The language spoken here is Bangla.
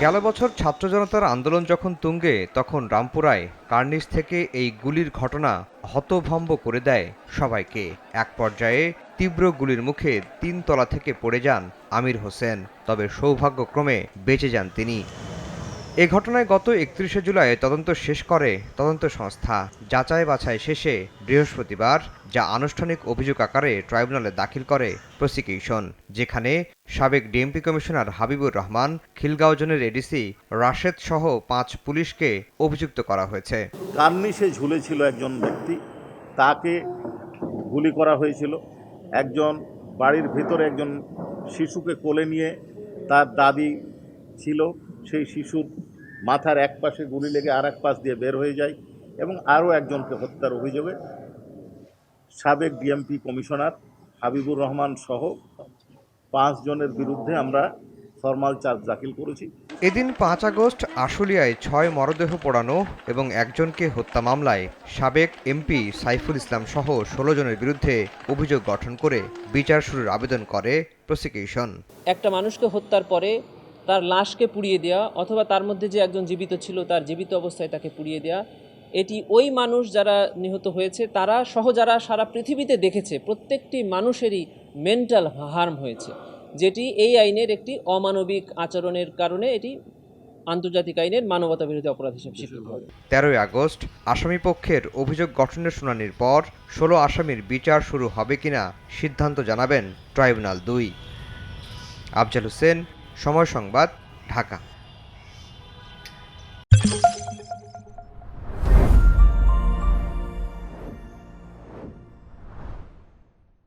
গেল বছর ছাত্র জনতার আন্দোলন যখন তুঙ্গে, তখন রামপুরায় কার্নিশ থেকে এই গুলির ঘটনা হতভম্ব করে দেয় সবাইকে। এক পর্যায়ে তীব্র গুলির মুখে ৩ তলা থেকে পড়ে যান আমির হোসেন, তবে সৌভাগ্যক্রমে বেঁচে যান তিনি। এ ঘটনায় গত ৩১শে জুলাই তদন্ত শেষ করে তদন্ত সংস্থা। যাচাই বাছাই শেষে বৃহস্পতিবার যা আনুষ্ঠানিক অভিযোগ আকারে ট্রাইব্যুনালে দাখিল করে প্রসিকিউশন, যেখানে সাবেক ডিএমপি কমিশনার হাবিবুর রহমান, খিলগাঁও জোনের এডিসি রাশেদ সহ ৫ পুলিশকে অভিযুক্ত করা হয়েছে। কার্নিশে ঝুলেছিল একজন ব্যক্তি, তাকে গুলি করা হয়েছিল। একজন বাড়ির ভিতরে একজন শিশুকে কোলে নিয়ে তার দাদি ছিল, সেই শিশুর মাথার এক পাশে গুলি লেগে আর এক পাশ দিয়ে বের হয়ে যায় এবং আরও একজনকে হত্যার অভিযোগে সাবেক ডিএমপি কমিশনার হাবিবুর রহমান সহ ৫ জনের বিরুদ্ধে আমরা ফরমাল চার্জ দাখিল করেছি। এদিন ৫ আগস্ট আশুলিয়ায় ৬ মরদেহ পোড়ানো এবং একজনকে হত্যা মামলায় সাবেক এমপি সাইফুল ইসলাম সহ ১৬ জনের বিরুদ্ধে অভিযোগ গঠন করে বিচার শুরুর আবেদন করে প্রসিকিউশন। একটা মানুষকে হত্যার পরে তার লাশকে পুড়িয়ে দেওয়া অথবা তার মধ্যে যে একজন জীবিত ছিল তার জীবিত অবস্থায় তাকে পুড়িয়ে দেওয়া, এটি ওই মানুষ যারা নিহত হয়েছে তারা সহ যারা সারা পৃথিবীতে দেখেছে প্রত্যেকটি মানুষেরই মেন্টাল হার্ম হয়েছে, যেটি এই আইনের একটি অমানবিক আচরণের কারণে এটি আন্তর্জাতিক আইনের মানবতা বিরোধী অপরাধ হিসেবে স্বীকৃত হবে। ১৩ আগস্ট আসামি পক্ষের অভিযোগ গঠনের শুনানির পর ১৬ আসামির বিচার শুরু হবে কিনা সিদ্ধান্ত জানাবেন ট্রাইব্যুনাল ২। আফজাল হোসেন, সময় সংবাদ, ঢাকা।